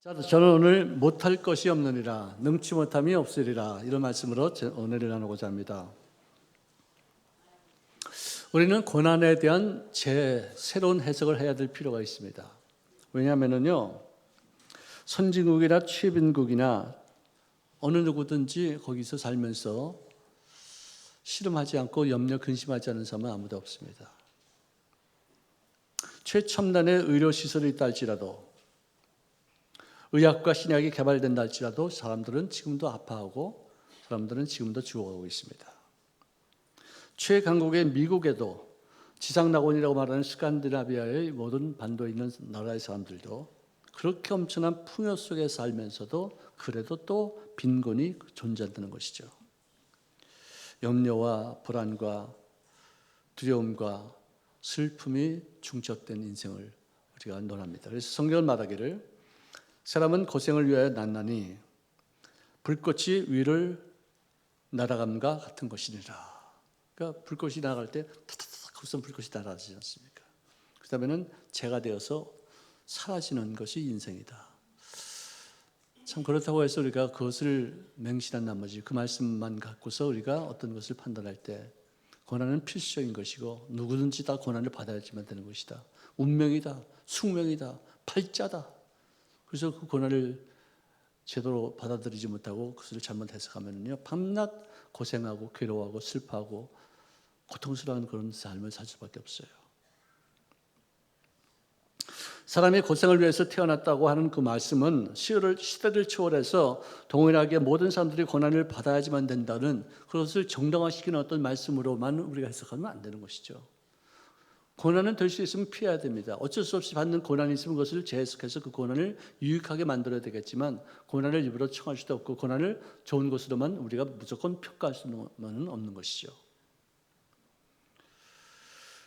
자, 저는 오늘 못할 것이 없느니라, 능치 못함이 없으리라, 이런 말씀으로 오늘을 나누고자 합니다. 우리는 고난에 대한 새로운 해석을 해야 될 필요가 있습니다. 왜냐하면요, 선진국이나 최빈국이나 어느 누구든지 거기서 살면서 씨름하지 않고 염려 근심하지 않는 사람은 아무도 없습니다. 최첨단의 의료시설이 있다 할지라도, 의학과 신약이 개발된다 할지라도 사람들은 지금도 아파하고 사람들은 지금도 죽어가고 있습니다. 최강국의 미국에도 지상낙원이라고 말하는 스칸디나비아의 모든 반도에 있는 나라의 사람들도 그렇게 엄청난 풍요 속에 살면서도 그래도 또 빈곤이 존재한다는 것이죠. 염려와 불안과 두려움과 슬픔이 중첩된 인생을 우리가 논합니다. 그래서 성경은 말하기를 사람은 고생을 위하여 났나니 불꽃이 위를 날아감과 같은 것이니라. 그러니까 불꽃이 날아갈 때 타타타 거기서 불꽃이 날아가지 않습니까? 그 다음에는 재가 되어서 사라지는 것이 인생이다. 참 그렇다고 해서 우리가 그것을 맹신한 나머지 그 말씀만 갖고서 우리가 어떤 것을 판단할 때 고난은 필수적인 것이고 누구든지 다 고난을 받아야지만 되는 것이다. 운명이다. 숙명이다. 팔자다. 그래서 그 고난을 제대로 받아들이지 못하고 그것을 잘못 해석하면요, 밤낮 고생하고 괴로워하고 슬퍼하고 고통스러운 그런 삶을 살 수밖에 없어요. 사람이 고생을 위해서 태어났다고 하는 그 말씀은 시대를 초월해서 동일하게 모든 사람들이 고난을 받아야지만 된다는 그것을 정당화시키는 어떤 말씀으로만 우리가 해석하면 안 되는 것이죠. 고난은 될 수 있으면 피해야 됩니다. 어쩔 수 없이 받는 고난이 있으면 그것을 재해석해서 그 고난을 유익하게 만들어야 되겠지만 고난을 일부러 청할 수도 없고 고난을 좋은 것으로만 우리가 무조건 평가할 수는 없는 것이죠.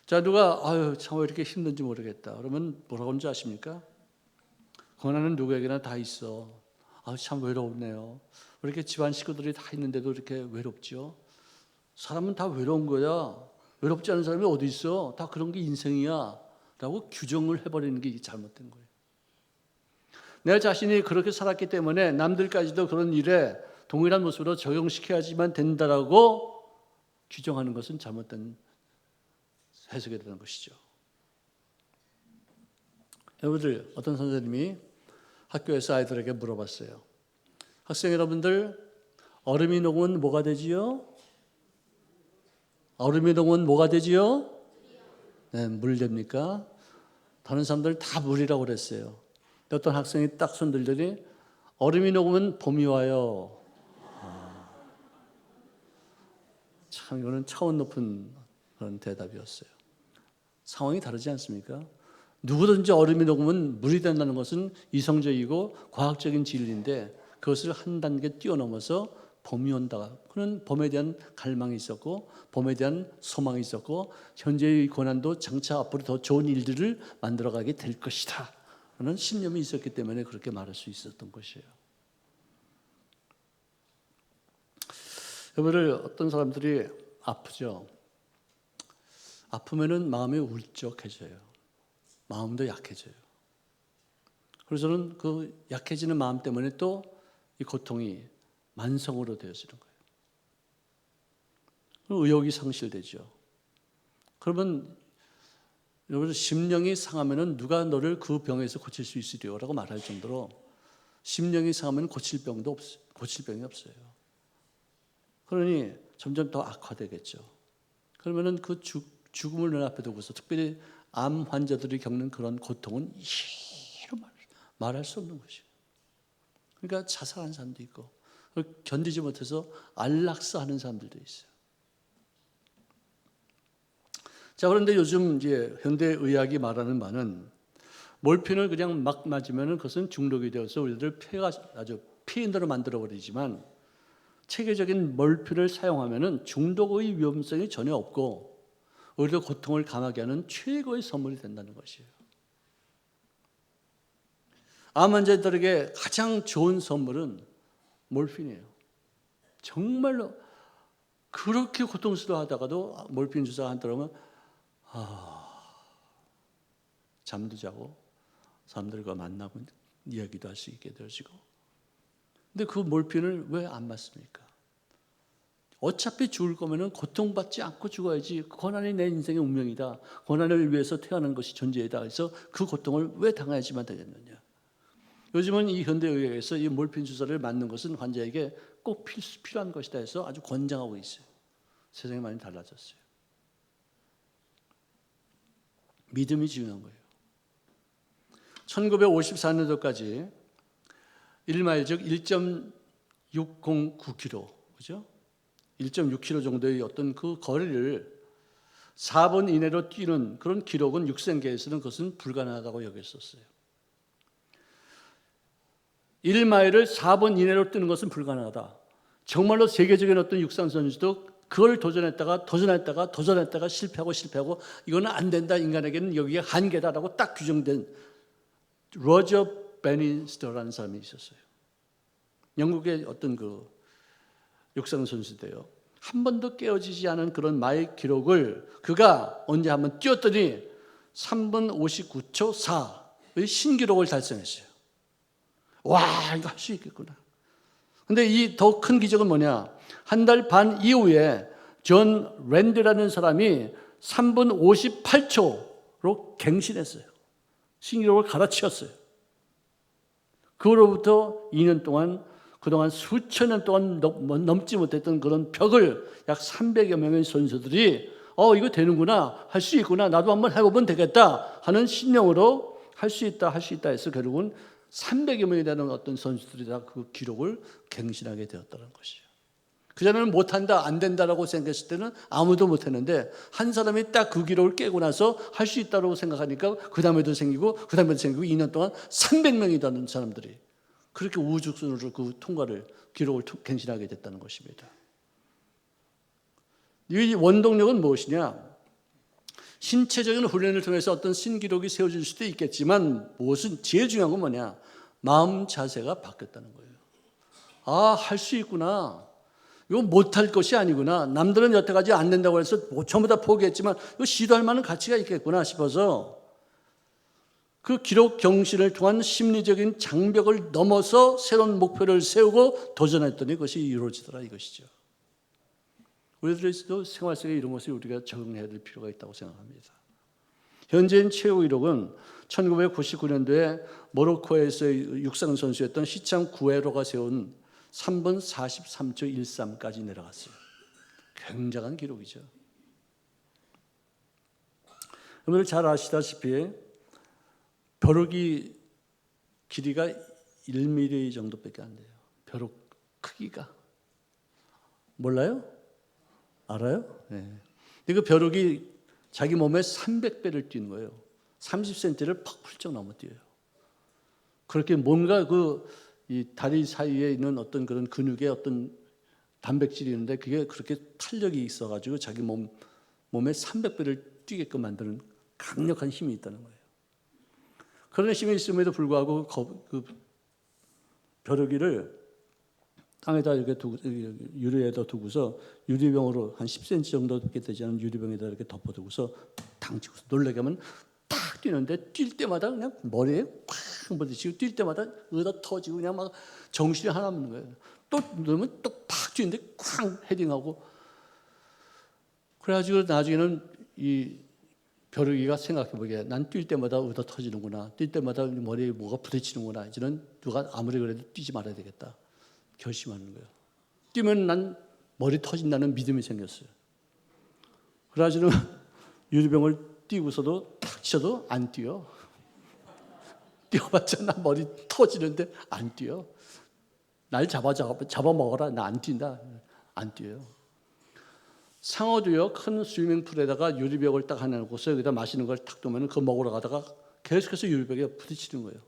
자, 누가 참 왜 이렇게 힘든지 모르겠다 그러면 뭐라고 하는지 아십니까? 고난은 누구에게나 다 있어. 참 외롭네요. 왜 이렇게 집안 식구들이 다 있는데도 이렇게 외롭죠? 사람은 다 외로운 거야. 외롭지 않은 사람이 어디 있어? 다 그런 게 인생이야 라고 규정을 해버리는 게 잘못된 거예요. 내 자신이 그렇게 살았기 때문에 남들까지도 그런 일에 동일한 모습으로 적용시켜야지만 된다라고 규정하는 것은 잘못된 해석이 되는 것이죠. 여러분들, 어떤 선생님이 학교에서 아이들에게 물어봤어요. 학생 여러분들, 얼음이 녹으면 뭐가 되지요? 얼음이 녹으면 뭐가 되지요? 네, 물 됩니까? 다른 사람들 다 물이라고 그랬어요. 어떤 학생이 딱 손들더니 얼음이 녹으면 봄이 와요. 참 이거는 차원 높은 그런 대답이었어요. 상황이 다르지 않습니까? 누구든지 얼음이 녹으면 물이 된다는 것은 이성적이고 과학적인 진리인데 그것을 한 단계 뛰어넘어서 봄이 온다. 그는 봄에 대한 갈망이 있었고 봄에 대한 소망이 있었고 현재의 고난도 장차 앞으로 더 좋은 일들을 만들어가게 될 것이다 라는 신념이 있었기 때문에 그렇게 말할 수 있었던 것이에요. 여러분들, 어떤 사람들이 아프죠. 아프면은 마음이 울적해져요. 마음도 약해져요. 그래서는 그 약해지는 마음 때문에 또 이 고통이 만성으로 되어지는 거예요. 의욕이 상실되죠. 그러면 여러분, 심령이 상하면은 누가 너를 그 병에서 고칠 수 있으리요라고 말할 정도로 심령이 상하면 고칠 병이 없어요. 그러니 점점 더 악화되겠죠. 그러면은 그 죽음을 눈앞에 두고서 특별히 암 환자들이 겪는 그런 고통은 이로 말할 수 없는 것이에요. 그러니까 자살하는 사람도 있고 견디지 못해서 안락사하는 사람들도 있어요. 자, 그런데 요즘 이제 현대 의학이 말하는 바는 몰핀을 그냥 막 맞으면 그것은 중독이 되어서 우리들 폐가 아주 피인으로 만들어 버리지만 체계적인 몰핀을 사용하면은 중독의 위험성이 전혀 없고 오히려 고통을 감하게 하는 최고의 선물이 된다는 것이에요. 암 환자들에게 가장 좋은 선물은 몰핀이에요. 정말로 그렇게 고통스러워하다가도 몰핀 주사가 안 들어오면 잠도 자고 사람들과 만나고 이야기도 할 수 있게 되어지고. 근데 그 몰핀을 왜 안 맞습니까? 어차피 죽을 거면은 고통받지 않고 죽어야지. 고난이 내 인생의 운명이다. 고난을 위해서 태어난 것이 존재이다. 그래서 그 고통을 왜 당해야지만 되겠느냐. 요즘은 이 현대의학에서 이 몰핀 주사를 맞는 것은 환자에게 꼭 필요한 것이다 해서 아주 권장하고 있어요. 세상이 많이 달라졌어요. 믿음이 중요한 거예요. 1954년도까지 1마일 즉 1.609km, 그죠? 1.6km 정도의 어떤 그 거리를 4분 이내로 뛰는 그런 기록은 육생계에서는 그것은 불가능하다고 여겼었어요. 1마일을 4분 이내로 뛰는 것은 불가능하다. 정말로 세계적인 어떤 육상 선수도 그걸 도전했다가 실패하고 이거는 안 된다. 인간에게는 여기에 한계다라고 딱 규정된 로저 베니스터라는 사람이 있었어요. 영국의 어떤 그 육상 선수인데요. 한 번도 깨어지지 않은 그런 마일 기록을 그가 언제 한번 뛰었더니 3분 59초 4의 신기록을 달성했어요. 와, 이거 할 수 있겠구나. 근데 이 더 큰 기적은 뭐냐? 한 달 반 이후에 존 랜드라는 사람이 3분 58초로 갱신했어요. 신기록을 갈아치웠어요. 그로부터 2년 동안 그동안 수천 년 동안 넘지 못했던 그런 벽을 약 300여 명의 선수들이 이거 되는구나, 할 수 있구나, 나도 한번 해보면 되겠다 하는 신념으로 할 수 있다 해서 결국은 300여 명이 되는 어떤 선수들이 다 그 기록을 갱신하게 되었다는 것이죠. 그전에는 못한다, 안 된다라고 생각했을 때는 아무도 못했는데 한 사람이 딱 그 기록을 깨고 나서 할 수 있다고 생각하니까 그 다음에도 생기고 2년 동안 300명이 되는 사람들이 그렇게 우후죽순으로 그 기록을 갱신하게 됐다는 것입니다. 이 원동력은 무엇이냐? 신체적인 훈련을 통해서 어떤 신기록이 세워질 수도 있겠지만 무엇은 제일 중요한 건 뭐냐? 마음 자세가 바뀌었다는 거예요. 할 수 있구나. 이거 못할 것이 아니구나. 남들은 여태까지 안 된다고 해서 전부 다 포기했지만 이거 시도할 만한 가치가 있겠구나 싶어서 그 기록 경신을 통한 심리적인 장벽을 넘어서 새로운 목표를 세우고 도전했더니 그것이 이루어지더라 이것이죠. 우리들도 생활 속에 이런 것을 우리가 적응해야 될 필요가 있다고 생각합니다. 현재인 최고 기록은 1999년도에 모로코에서의 육상 선수였던 시참 구에로가 세운 3분 43초 13까지 내려갔어요. 굉장한 기록이죠. 여러분들 잘 아시다시피 벼룩이 길이가 1mm 정도밖에 안 돼요. 벼룩 크기가. 몰라요? 알아요? 네. 그 벼룩이 자기 몸에 300배를 뛰는 거예요. 30cm를 팍 훌쩍 넘어 뛰어요. 그렇게 뭔가 이 다리 사이에 있는 어떤 그런 근육의 어떤 단백질이 있는데 그게 그렇게 탄력이 있어가지고 자기 몸에 300배를 뛰게끔 만드는 강력한 힘이 있다는 거예요. 그런 힘이 있음에도 불구하고 그 벼룩이를 땅에다 이렇게 유리에다 두고서 유리병으로 한 10cm 정도밖에 되지 않은 유리병에다 이렇게 덮어두고서 당치고서 놀라게 하면 딱 뛰는데 뛸 때마다 그냥 머리에 콱 부딪히고 뛸 때마다 의다 터지고 그냥 막 정신이 하나 없는 거예요. 또 넣으면 또 팍 뛰는데 쾅 헤딩하고 그래가지고 나중에는 이 벼룩이가 생각해보기에 난 뛸 때마다 의다 터지는구나. 뛸 때마다 머리에 뭐가 부딪히는구나. 이제는 누가 아무리 그래도 뛰지 말아야 되겠다. 결심하는 거예요. 뛰면 난 머리 터진다는 믿음이 생겼어요. 그래가지고 유리병을 뛰고서도 탁 쳐도 안 뛰어. 뛰어봤자 나 머리 터지는데 안 뛰어. 날 잡아먹어라. 나 안 뛴다. 안 뛰어요. 상어도요, 큰 스위밍풀에다가 유리병을 딱 하나 놓고서 여기다 마시는 걸 탁 두면 그거 먹으러 가다가 계속해서 유리병에 부딪히는 거예요.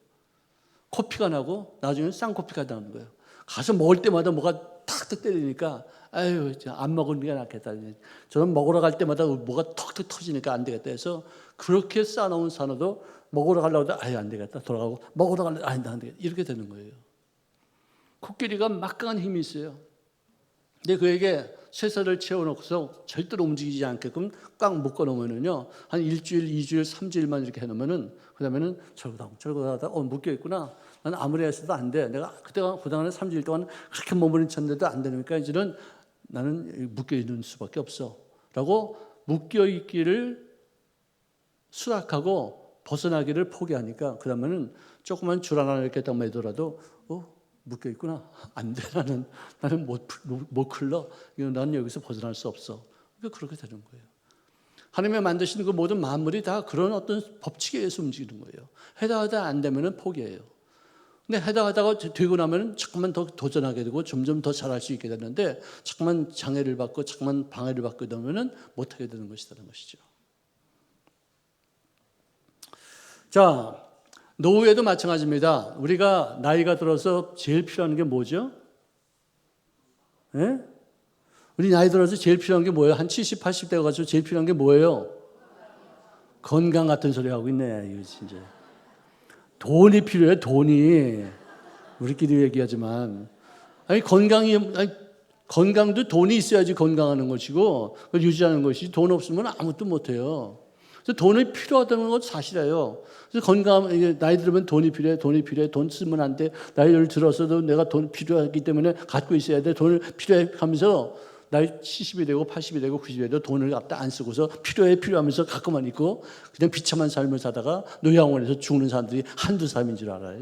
코피가 나고 나중에는 쌍코피가 나는 거예요. 가서 먹을 때마다 뭐가 탁탁 때리니까 아유, 안 먹는 게 낫겠다. 저는 먹으러 갈 때마다 뭐가 턱턱 터지니까 안 되겠다 해서 그렇게 쌓아놓은 산호도 먹으러 가려고 하다 아유, 안 되겠다. 돌아가고 먹으러 가려고 안 되겠다. 이렇게 되는 거예요. 코끼리가 막강한 힘이 있어요. 근데 그에게 쇠사를 채워놓고서 절대로 움직이지 않게끔 꽉 묶어놓으면요, 한 일주일, 2주일, 3주일만 이렇게 해놓으면은, 그 다음에는 절거다, 묶여있구나. 나는 아무리 했어도 안 돼. 내가 그때가 그동안에 3주일 동안 그렇게 몸부림쳤는데도 안 되니까 이제는 나는 묶여있는 수밖에 없어. 라고 묶여있기를 수락하고 벗어나기를 포기하니까 그 다음에는 조그만 줄 하나 이렇게 딱 매더라도 묶여있구나. 안 돼. 나는 못 흘러. 나는 여기서 벗어날 수 없어. 그렇게 되는 거예요. 하나님의 만드신 그 모든 만물이 다 그런 어떤 법칙에 의해서 움직이는 거예요. 하다 안 되면 포기해요. 근데 하다가 되고 나면 자꾸만 더 도전하게 되고 점점 더 잘할 수 있게 되는데 자꾸만 장애를 받고 자꾸만 방해를 받게 되면 못하게 되는 것이라는 것이죠. 자, 노후에도 마찬가지입니다. 우리가 나이가 들어서 제일 필요한 게 뭐죠? 예? 우리 나이 들어서 제일 필요한 게 뭐예요? 한 70, 80대가 가지고 제일 필요한 게 뭐예요? 건강 같은 소리 하고 있네. 이거 진짜. 돈이 필요해, 돈이. 우리끼리 얘기하지만. 건강도 돈이 있어야지 건강하는 것이고, 그걸 유지하는 것이지, 돈 없으면 아무것도 못해요. 그래서 돈이 필요하다는 건 사실이에요. 그래서 나이 들으면 돈이 필요해, 돈 쓰면 안 돼. 나이를 들어서도 내가 돈 필요하기 때문에 갖고 있어야 돼. 돈을 필요해 하면서 나이 70이 되고 80이 되고 90이 되고 돈을 갖다 안 쓰고서 필요하면서 갖고만 있고 그냥 비참한 삶을 사다가 노양원에서 죽는 사람들이 한두 사람인 줄 알아요.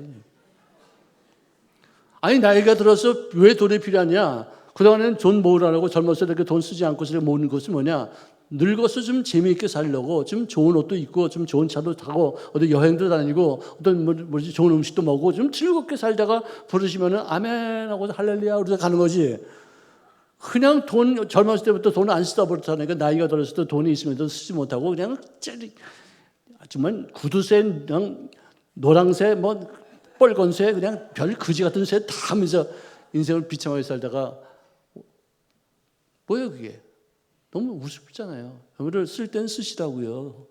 아니 나이가 들어서 왜 돈이 필요하냐? 그동안에는 돈 모으라고 젊어서 이렇게 돈 쓰지 않고서 모으는 것은 뭐냐? 늙어서 좀 재미있게 살려고 좀 좋은 옷도 입고 좀 좋은 차도 타고 어디 여행도 다니고 어떤 좋은 음식도 먹고 좀 즐겁게 살다가 부르시면은 아멘 하고 할렐루야 그러다 가는 거지. 그냥 젊었을 때부터 돈을 안 쓰다 버렸다니까 나이가 들었을 때 돈이 있으면서 쓰지 못하고 그냥 정말 구두쇠, 그냥 노랑새, 빨간새, 그냥 별 거지 같은 새 다 하면서 인생을 비참하게 살다가 뭐예요 그게? 너무 우습잖아요. 그거를 쓸 땐 쓰시라고요.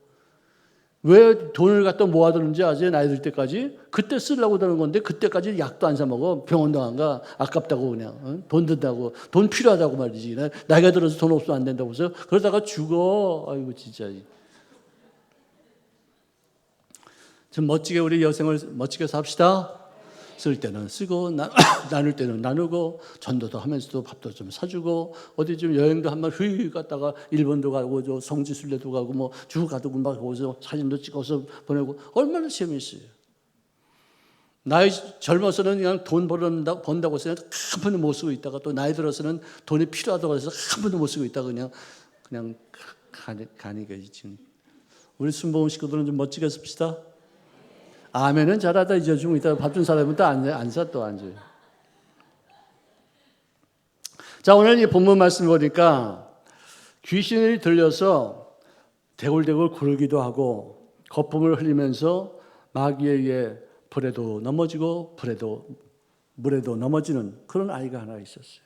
왜 돈을 갖다 모아두는지 아세요? 나이 들 때까지? 그때 쓰려고 하는 건데 그때까지 약도 안 사 먹어. 병원도 안 가. 아깝다고 그냥. 돈 든다고. 돈 필요하다고 말이지. 나이가 들어서 돈 없으면 안 된다고 해서 그러다가 죽어. 아이고 진짜. 좀 멋지게 우리 여생을 멋지게 삽시다. 쓸 때는 쓰고 나눌 때는 나누고 전도도 하면서도 밥도 좀 사주고 어디 좀 여행도 한번 휘 갔다가 일본도 가고 성지순례도 가고 주 가도 막 거기서 사진도 찍어서 보내고 얼마나 재미있어요. 나이 젊어서는 그냥 돈 번다고 해서 한 번도 못 쓰고 있다가 또 나이 들어서는 돈이 필요하다고 해서 한 번도 못 쓰고 있다가 그냥 가니까 지금 우리 순복음 식구들은 좀 멋지게 씁시다. 아멘은 잘하다 이제 좀 이따 밥 준 사람은 또 앉아. 자, 오늘 이 본문 말씀 보니까 귀신이 들려서 대굴대굴 구르기도 하고 거품을 흘리면서 마귀에 의해 불에도 넘어지고 물에도 넘어지는 그런 아이가 하나 있었어요.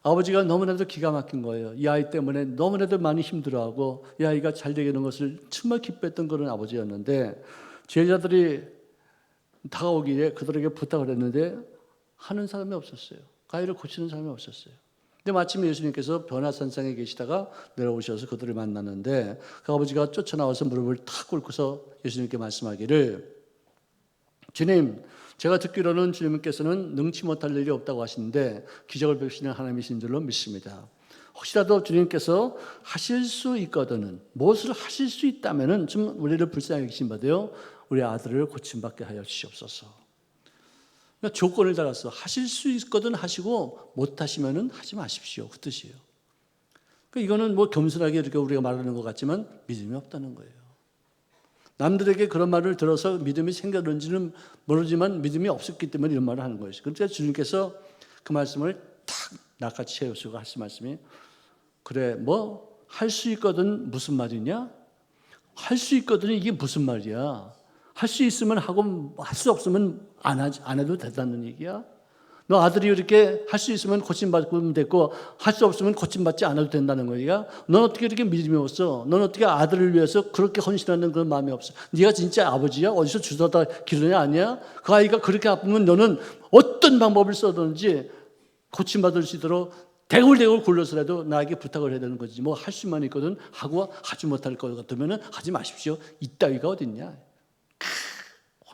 아버지가 너무나도 기가 막힌 거예요. 이 아이 때문에 너무나도 많이 힘들어하고 이 아이가 잘 되는 것을 정말 기뻐했던 그런 아버지였는데 제자들이 다가오기에 그들에게 부탁을 했는데 하는 사람이 없었어요. 그 아이를 고치는 사람이 없었어요. 근데 마침 예수님께서 변화산상에 계시다가 내려오셔서 그들을 만났는데 그 아버지가 쫓아나와서 무릎을 탁 꿇고서 예수님께 말씀하기를 주님, 제가 듣기로는 주님께서는 능치 못할 일이 없다고 하시는데 기적을 베푸시는 하나님이신 줄로 믿습니다. 혹시라도 주님께서 하실 수 있거든은 무엇을 하실 수 있다면은 좀 우리를 불쌍히 여기신 바되요 우리 아들을 고침받게 하여 주시옵소서. 그러니까 조건을 달았어. 하실 수 있거든 하시고 못하시면은 하지 마십시오. 그 뜻이에요. 그러니까 이거는 겸손하게 이렇게 우리가 말하는 것 같지만 믿음이 없다는 거예요. 남들에게 그런 말을 들어서 믿음이 생겼는지는 모르지만 믿음이 없었기 때문에 이런 말을 하는 거예요. 그런데 주님께서 그 말씀을 탁 낚아채 채우시고 하신 말씀이 그래 할 수 있거든 무슨 말이냐? 할 수 있거든 이게 무슨 말이야? 할 수 있으면 하고 할 수 없으면 안 해도 된다는 얘기야? 너 아들이 이렇게 할 수 있으면 고침받으면 됐고 할 수 없으면 고침받지 않아도 된다는 거야? 넌 어떻게 이렇게 믿음이 없어? 넌 어떻게 아들을 위해서 그렇게 헌신하는 그런 마음이 없어? 네가 진짜 아버지야? 어디서 주워다 기르냐 아니야? 그 아이가 그렇게 아프면 너는 어떤 방법을 써든지 고침받을 수 있도록 대굴대굴 굴러서라도 나에게 부탁을 해야 되는 거지. 할 수만 있거든 하고 하지 못할 것 같으면 하지 마십시오. 이따위가 어딨냐?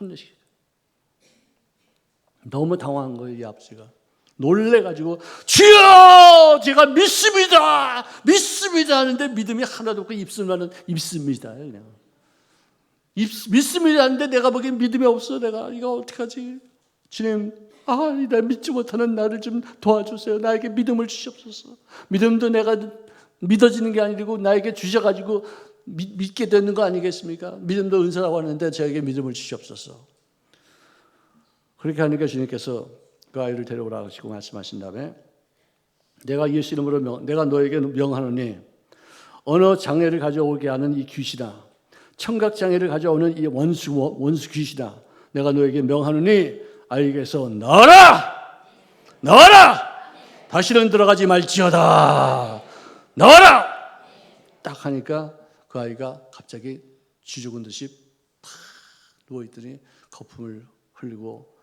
혼내시죠. 너무 당황한 거예요, 이 아버지가. 놀래가지고 주여 제가 믿습니다 믿습니다 하는데 믿음이 하나도 없고 입술만은 입습니다. 그냥 믿습니다 하는데 내가 보기엔 믿음이 없어. 내가 이거 어떡하지? 주님, 나 믿지 못하는 나를 좀 도와주세요. 나에게 믿음을 주시옵소서. 믿음도 내가 믿어지는 게 아니고 나에게 주셔가지고 믿게 되는 거 아니겠습니까? 믿음도 은사라고 하는데 저에게 믿음을 주시옵소서. 그렇게 하니까 주님께서 그 아이를 데려오라 하시고 말씀하신 다음에 내가 예수 이름으로 내가 너에게 명하노니 어느 장애를 가져오게 하는 이 귀신아, 청각 장애를 가져오는 이 원수 귀신아, 내가 너에게 명하노니 아이에게서 나와라! 다시는 들어가지 말지어다. 나와라! 딱 하니까 그 아이가 갑자기 쥐죽은 듯이 팍 누워있더니 거품을 흘리고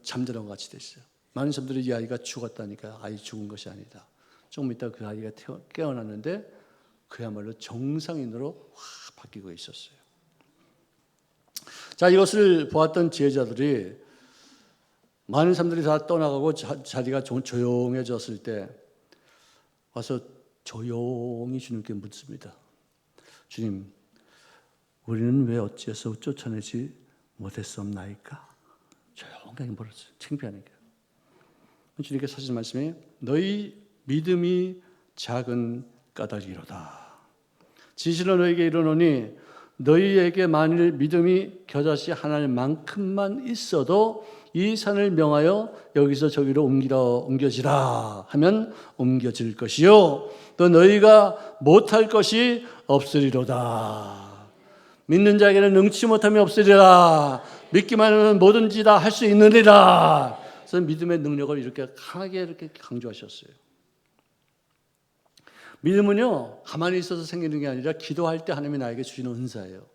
잠자는 것 같이 됐어요. 많은 사람들이 이 아이가 죽었다니까. 아이 죽은 것이 아니다. 조금 있다 그 아이가 깨어났는데 그야말로 정상인으로 확 바뀌고 있었어요. 자, 이것을 보았던 지혜자들이 많은 사람들이 다 떠나가고 자리가 조용해졌을 때 와서 조용히 주님께 묻습니다. 주님, 우리는 왜 어찌해서 쫓아내지 못했었나이까? 조용히 물었어요. 창피하니까. 주님께서 하신 말씀이 너희 믿음이 작은 까닭이로다. 진실로 너희에게 이르노니 너희에게 만일 믿음이 겨자씨 하나만큼만 있어도 이 산을 명하여 여기서 저기로 옮겨지라 하면 옮겨질 것이요 또 너희가 못할 것이 없으리로다. 믿는 자에게는 능치 못함이 없으리라. 믿기만 하면 뭐든지 다 할 수 있느니라. 그래서 믿음의 능력을 이렇게 강하게 이렇게 강조하셨어요. 믿음은요, 가만히 있어서 생기는 게 아니라 기도할 때 하나님이 나에게 주시는 은사예요.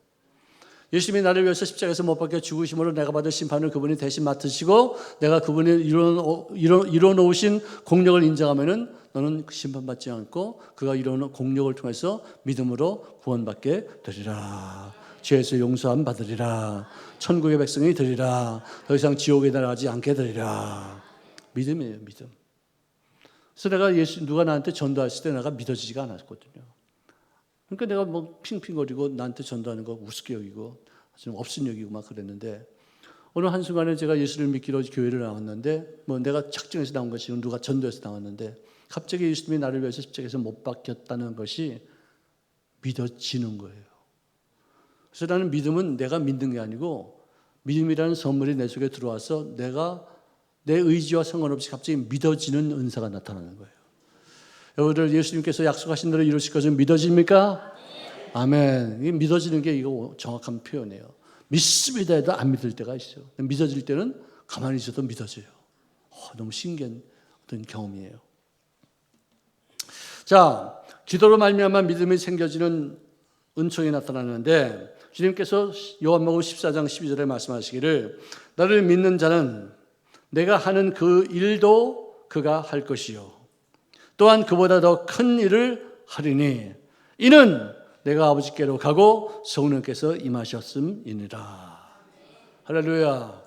예수님이 나를 위해서 십자가에서 못 박혀 죽으심으로 내가 받을 심판을 그분이 대신 맡으시고 내가 그분이 이뤄놓으신 공력을 인정하면은 너는 심판받지 않고 그가 이뤄놓은 공력을 통해서 믿음으로 구원받게 되리라. 죄에서 용서함 받으리라. 천국의 백성이 되리라. 더 이상 지옥에 나가지 않게 되리라. 믿음이에요, 믿음. 그래서 내가 누가 나한테 전도했을 때 내가 믿어지지가 않았거든요. 그러니까 내가 뭐 핑핑거리고 나한테 전도하는 거 우습게 여기고 좀 없은 여기고 막 그랬는데 어느 한순간에 제가 예수를 믿기로 교회를 나왔는데 뭐 내가 작정해서 나온 것이 누가 전도해서 나왔는데 갑자기 예수님이 나를 위해서 십자가에서 못 박혔다는 것이 믿어지는 거예요. 그래서 나는 믿음은 내가 믿는 게 아니고 믿음이라는 선물이 내 속에 들어와서 내가 내 의지와 상관없이 갑자기 믿어지는 은사가 나타나는 거예요. 여러분들 예수님께서 약속하신 대로 이루실 것을 믿어집니까? 아멘. 이 믿어지는 게 이거 정확한 표현이에요. 믿습니다 해도 안 믿을 때가 있어요. 믿어질 때는 가만히 있어도 믿어져요. 너무 신기한 어떤 경험이에요. 자, 기도로 말미암아 믿음이 생겨지는 은총이 나타나는데 주님께서 요한복음 14장 12절에 말씀하시기를 나를 믿는 자는 내가 하는 그 일도 그가 할 것이요 또한 그보다 더 큰 일을 하리니 이는 내가 아버지께로 가고 성령께서 임하셨음이니라. 할렐루야.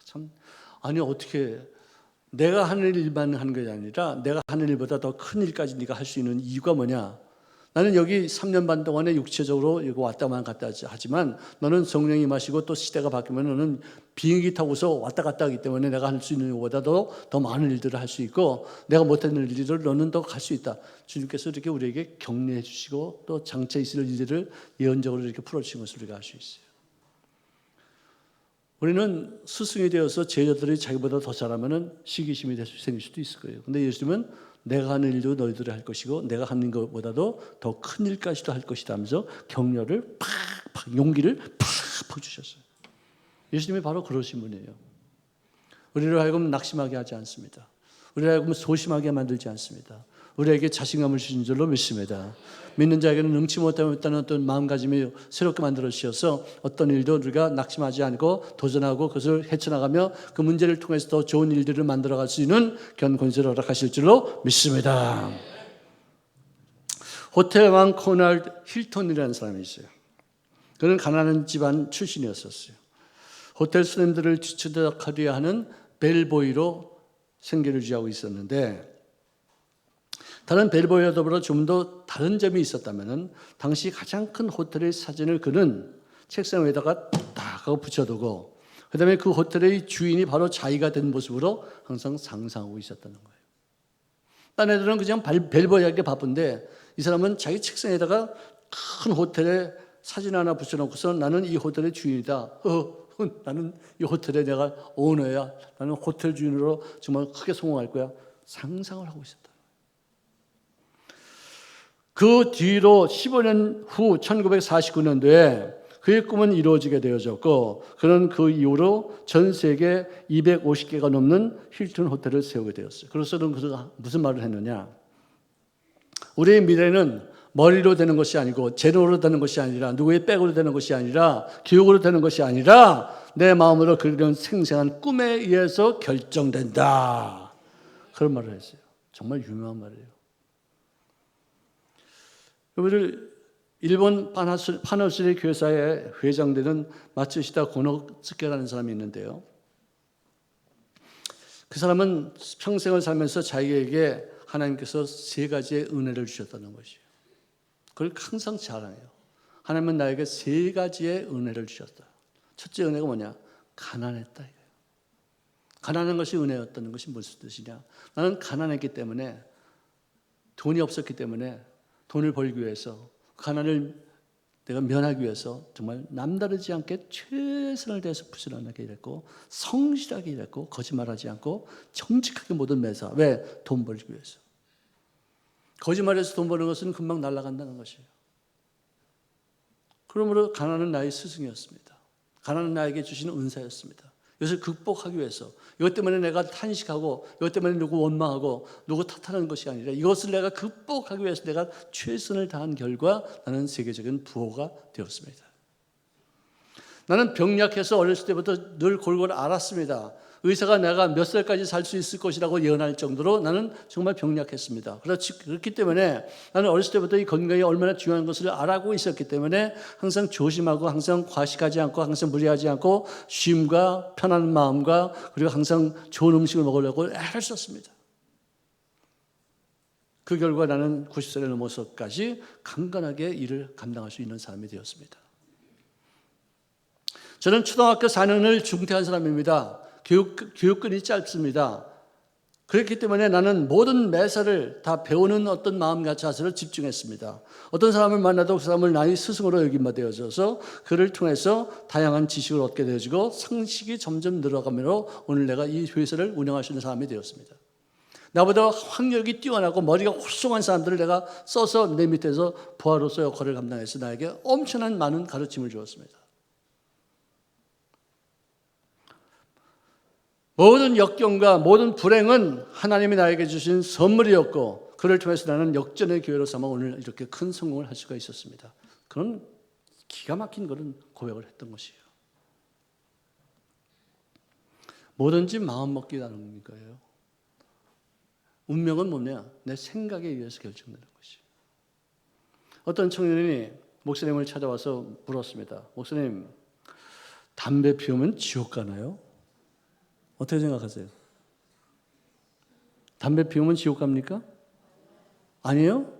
참 아니 어떻게 내가 하는 일만 하는 것이 아니라 내가 하는 일보다 더 큰 일까지 네가 할 수 있는 이유가 뭐냐? 나는 여기 3년 반 동안에 육체적으로 이거 왔다만 갔다 하지만 너는 성령이 임하시고 또 시대가 바뀌면 너는 비행기 타고서 왔다 갔다 하기 때문에 내가 할 수 있는 것보다도 더 많은 일들을 할 수 있고 내가 못하는 일들을 너는 더 갈 수 있다. 주님께서 이렇게 우리에게 격려해 주시고 또 장차 있을 일들을 예언적으로 이렇게 풀어주신 것을 우리가 알 수 있어요. 우리는 스승이 되어서 제자들이 자기보다 더 잘하면 시기심이 생길 수도 있을 거예요. 근데 예수님은 내가 하는 일도 너희들이 할 것이고 내가 하는 것보다도 더 큰 일까지도 할 것이다 하면서 격려를 팍팍 용기를 팍팍 주셨어요. 예수님이 바로 그러신 분이에요. 우리를 하여금 낙심하게 하지 않습니다. 우리를 하여금 소심하게 만들지 않습니다. 우리에게 자신감을 주신 줄로 믿습니다. 믿는 자에게는 능치 못했다는 어떤 마음가짐이 새롭게 만들어 주셔서 어떤 일도 우리가 낙심하지 않고 도전하고 그것을 헤쳐나가며 그 문제를 통해서 더 좋은 일들을 만들어갈 수 있는 귀한 권세를 허락하실 줄로 믿습니다. 호텔왕 코널드 힐턴이라는 사람이 있어요. 그는 가난한 집안 출신이었었어요. 호텔 손님들을 뒤처덕하려 하는 벨보이로 생계를 유지하고 있었는데, 다른 벨보이와 더불어 좀 더 다른 점이 있었다면 당시 가장 큰 호텔의 사진을 그는 책상 위에다가 딱 하고 붙여두고, 그 다음에 그 호텔의 주인이 바로 자기가 된 모습으로 항상 상상하고 있었다는 거예요. 딴 애들은 그냥 벨보이 하기 바쁜데, 이 사람은 자기 책상에다가 큰 호텔에 사진 하나 붙여놓고서 나는 이 호텔의 주인이다. 나는 이 호텔에 내가 오너야. 나는 호텔 주인으로 정말 크게 성공할 거야. 상상을 하고 있었다. 그 뒤로 15년 후 1949년도에 그의 꿈은 이루어지게 되어졌고, 그는 그 이후로 전 세계 250개가 넘는 힐튼 호텔을 세우게 되었어요. 그래서는 그가 무슨 말을 했느냐? 우리의 미래는 머리로 되는 것이 아니고 재능으로 되는 것이 아니라 누구의 백으로 되는 것이 아니라 기억으로 되는 것이 아니라 내 마음으로 그리는 생생한 꿈에 의해서 결정된다. 그런 말을 했어요. 정말 유명한 말이에요. 여러분들, 일본 파나스리 교회사의 회장되는 마츠시다 고노스케라는 사람이 있는데요. 그 사람은 평생을 살면서 자기에게 하나님께서 3가지의 은혜를 주셨다는 것이에요. 그걸 항상 자랑해요. 하나님은 나에게 3가지의 은혜를 주셨다. 첫째 은혜가 뭐냐? 가난했다 이거예요. 가난한 것이 은혜였다는 것이 무슨 뜻이냐? 나는 가난했기 때문에, 돈이 없었기 때문에 돈을 벌기 위해서, 가난을 내가 면하기 위해서 정말 남다르지 않게 최선을 다해서 부지런하게 일했고, 성실하게 일했고, 거짓말하지 않고 정직하게 모든 매사. 왜? 돈 벌기 위해서. 거짓말해서 돈 버는 것은 금방 날아간다는 것이에요. 그러므로 가난은 나의 스승이었습니다. 가난은 나에게 주신 은사였습니다. 이것을 극복하기 위해서, 이것 때문에 내가 탄식하고, 이것 때문에 누구 원망하고 누구 탓하는 것이 아니라 이것을 내가 극복하기 위해서 내가 최선을 다한 결과 나는 세계적인 부호가 되었습니다. 나는 병약해서 어렸을 때부터 늘 골고루 알았습니다. 의사가 내가 몇 살까지 살 수 있을 것이라고 예언할 정도로 나는 정말 병약했습니다. 그렇기 때문에 나는 어렸을 때부터 이 건강이 얼마나 중요한 것을 알고 있었기 때문에 항상 조심하고, 항상 과식하지 않고, 항상 무리하지 않고, 쉼과 편안한 마음과, 그리고 항상 좋은 음식을 먹으려고 애를 썼습니다. 그 결과 나는 90살에 넘어서까지 강건하게 일을 감당할 수 있는 사람이 되었습니다. 저는 초등학교 4년을 중퇴한 사람입니다. 교육권이 짧습니다. 그렇기 때문에 나는 모든 매사를 다 배우는 어떤 마음과 자세를 집중했습니다. 어떤 사람을 만나도 그 사람을 나의 스승으로 여김바 되어져서 그를 통해서 다양한 지식을 얻게 되어지고 상식이 점점 늘어가므로 오늘 내가 이 회사를 운영할 수 있는 사람이 되었습니다. 나보다 학력이 뛰어나고 머리가 훌륭한 사람들을 내가 써서 내 밑에서 부하로서 역할을 감당해서 나에게 엄청난 많은 가르침을 주었습니다. 모든 역경과 모든 불행은 하나님이 나에게 주신 선물이었고, 그를 통해서 나는 역전의 기회로 삼아 오늘 이렇게 큰 성공을 할 수가 있었습니다. 그런 기가 막힌 그런 고백을 했던 것이에요. 뭐든지 마음먹기라는 거예요. 운명은 뭐냐? 내 생각에 의해서 결정되는 것이에요. 어떤 청년이 목사님을 찾아와서 물었습니다. 목사님, 담배 피우면 지옥 가나요? 어떻게 생각하세요? 담배 피우면 지옥 갑니까? 아니에요?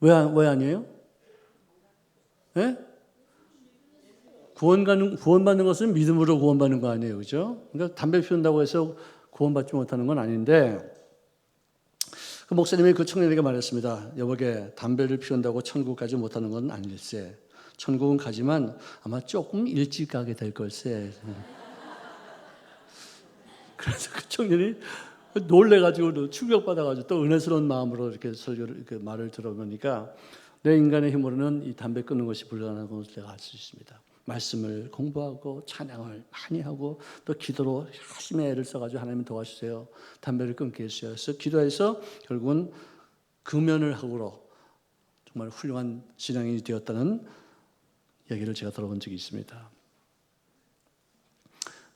왜 아니에요? 네? 구원받는 것은 믿음으로 구원받는 거 아니에요, 그죠? 그러니까 담배 피운다고 해서 구원받지 못하는 건 아닌데, 그 목사님이 그 청년에게 말했습니다. 여보게, 담배를 피운다고 천국 가지 못하는 건 아닐세. 천국은 가지만 아마 조금 일찍 가게 될 걸세. 그래서 그 청년이 놀래가지고 충격받아가지고 또 은혜스러운 마음으로 이렇게 설교를, 이렇게 말을 들어보니까 내 인간의 힘으로는 이 담배 끊는 것이 불가능한 것을 내가 알 수 있습니다. 말씀을 공부하고 찬양을 많이 하고 또 기도로 열심히 애를 써가지고 하나님 도와주세요. 담배를 끊게 해주세요. 그래서 기도해서 결국은 금연을 하고로 정말 훌륭한 신앙인이 되었다는 얘기를 제가 들어본 적이 있습니다.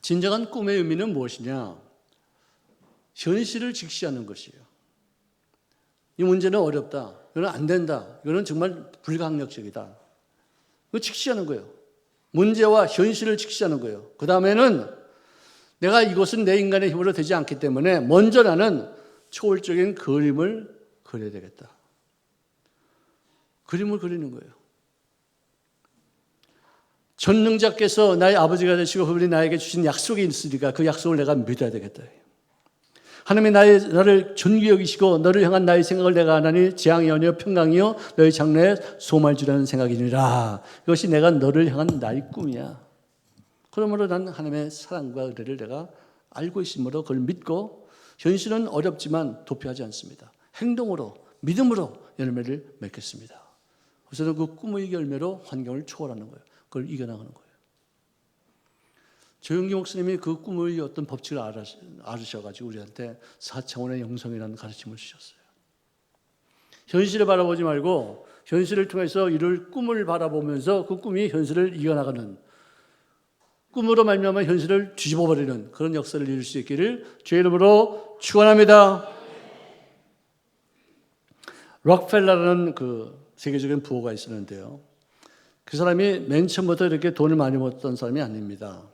진정한 꿈의 의미는 무엇이냐? 현실을 직시하는 것이에요. 이 문제는 어렵다. 이거는 안 된다. 이거는 정말 불가항력적이다. 이거 직시하는 거예요. 문제와 현실을 직시하는 거예요. 그 다음에는 내가 이것은 내 인간의 힘으로 되지 않기 때문에 먼저 나는 초월적인 그림을 그려야 되겠다. 그림을 그리는 거예요. 전능자께서 나의 아버지가 되시고 그분이 나에게 주신 약속이 있으니까 그 약속을 내가 믿어야 되겠다. 하나님이 나를 존귀 여기시고 너를 향한 나의 생각을 내가 하나니 재앙이 아니요 평강이요 너의 장래에 소망을 주라는 생각이니라. 이것이 내가 너를 향한 나의 꿈이야. 그러므로 나는 하나님의 사랑과 은혜를 내가 알고 있으므로 그걸 믿고 현실은 어렵지만 도피하지 않습니다. 행동으로 믿음으로 열매를 맺겠습니다. 그래서 그 꿈의 열매로 환경을 초월하는 거예요. 그걸 이겨나가는 거예요. 조영기 목사님이 그 꿈의 어떤 법칙을 알으셔가지고 우리한테 4차원의 영성이라는 가르침을 주셨어요. 현실을 바라보지 말고 현실을 통해서 이룰 꿈을 바라보면서 그 꿈이 현실을 이겨나가는, 꿈으로 말미암아 현실을 뒤집어버리는 그런 역사를 이룰 수 있기를 주의 이름으로 축원합니다. 록펠러라는 그 세계적인 부호가 있었는데요. 그 사람이 맨 처음부터 이렇게 돈을 많이 벌었던 사람이 아닙니다.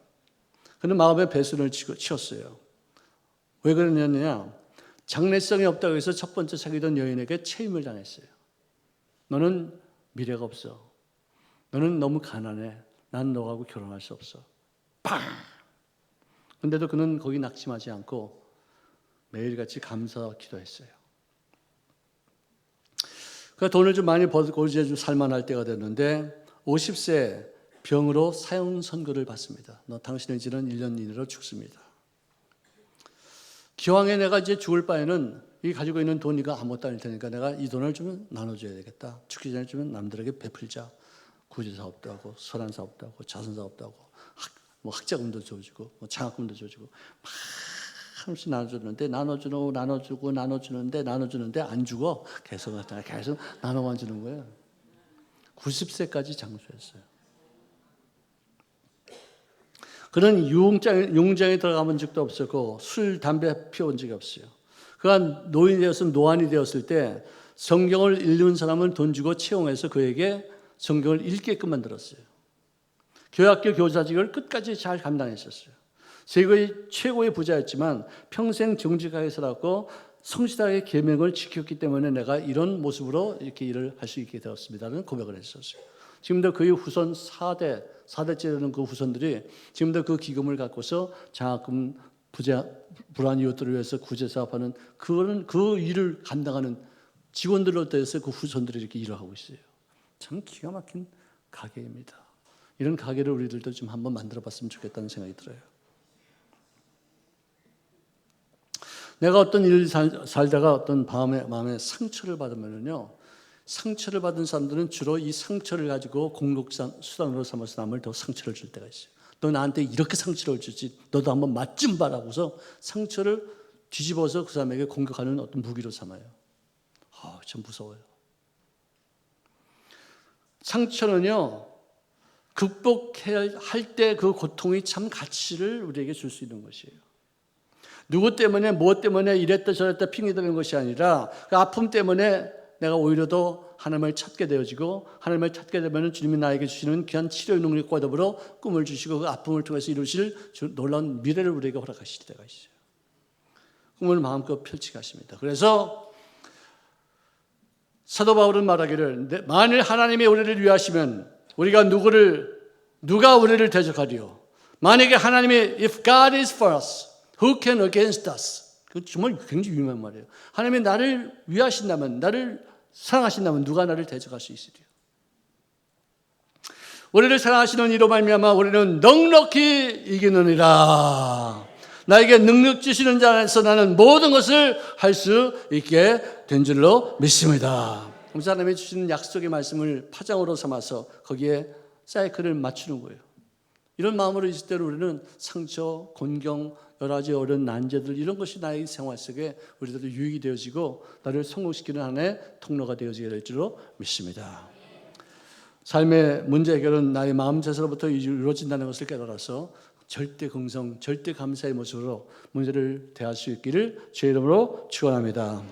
그는 마음의 배순을 치었어요. 왜 그러냐면 장래성이 없다고 해서 첫 번째 사귀던 여인에게 체임을 당했어요. 너는 미래가 없어. 너는 너무 가난해. 난 너하고 결혼할 수 없어. 팡! 근데도 그는 거기 낙심하지 않고 매일같이 감사 기도했어요. 그 돈을 좀 많이 벌고 이제 좀 살만할 때가 됐는데 50세 병으로 사형 선고를 받습니다. 너 당신의 지는 1년 이내로 죽습니다. 기왕에 내가 이제 죽을 바에는 이 가지고 있는 돈이 아무것도 아닐 테니까 내가 이 돈을 좀 나눠줘야 되겠다. 죽기 전에 좀 남들에게 베풀자. 구제사업도 하고 설한사업도 하고 자선사업도 하고 학자금도 줘주고 장학금도 줘주고 막 하나씩 나눠주는데 안 죽어. 계속 나눠만 주는 거예요. 90세까지 장수했어요. 그는 용장에 들어가본 적도 없었고 술, 담배 피워본 적이 없어요. 그가 노안이 되었을 때 성경을 읽는 사람을 돈 주고 채용해서 그에게 성경을 읽게끔 만들었어요. 교회학교 교사직을 끝까지 잘 감당했었어요. 세계의 최고의 부자였지만 평생 정직하게 살았고 성실하게 계명을 지켰기 때문에 내가 이런 모습으로 이렇게 일을 할 수 있게 되었습니다라는 고백을 했었어요. 지금도 그의 후손 4대째라는 그 후손들이 지금도 그 기금을 갖고서 장학금 불안 이웃들을 위해서 구제사업하는 그 일을 감당하는 직원들로 돼서 그 후손들이 이렇게 일을 하고 있어요. 참 기가 막힌 가게입니다. 이런 가게를 우리들도 좀 한번 만들어봤으면 좋겠다는 생각이 들어요. 내가 어떤 일을 살다가 어떤 마음에 상처를 받으면요, 상처를 받은 사람들은 주로 이 상처를 가지고 공격 수단으로 삼아서 남을 더 상처를 줄 때가 있어요. 너 나한테 이렇게 상처를 주지, 너도 한번 맛 좀 봐라고서 상처를 뒤집어서 그 사람에게 공격하는 어떤 무기로 삼아요. 참 무서워요. 상처는요, 극복해야 할 때 그 고통이 참 가치를 우리에게 줄 수 있는 것이에요. 누구 때문에 무엇 때문에 이랬다 저랬다 핑계대는 것이 아니라 그 아픔 때문에 내가 오히려 더 하나님을 찾게 되어지고 하나님을 찾게 되면 주님이 나에게 주시는 귀한 치료의 능력과 더불어 꿈을 주시고 그 아픔을 통해서 이루실 놀라운 미래를 우리에게 허락하실 때가 있어요. 꿈을 마음껏 펼치게 하십니다. 그래서 사도 바울은 말하기를 만일 하나님이 우리를 위하시면 우리가 누가 우리를 대적하리요? 만약에 하나님이 if God is for us, who can against us? 그 정말 굉장히 유명한 말이에요. 하나님이 나를 위하신다면, 나를 사랑하신다면 누가 나를 대적할 수 있으리요? 우리를 사랑하시는 이로 말미암아 우리는 넉넉히 이기느니라. 나에게 능력 주시는 자 안에서 나는 모든 것을 할 수 있게 된 줄로 믿습니다. 그래서 하나님이 주시는 약속의 말씀을 파장으로 삼아서 거기에 사이클을 맞추는 거예요. 이런 마음으로 있을 때 우리는 상처, 곤경, 여러 가지 어려운 난제들 이런 것이 나의 생활 속에 우리들도 유익이 되어지고 나를 성공시키는 하나의 통로가 되어지게 될 줄로 믿습니다. 삶의 문제 해결은 나의 마음 자세로부터 이루어진다는 것을 깨달아서 절대 긍정, 절대 감사의 모습으로 문제를 대할 수 있기를 주의 이름으로 축원합니다.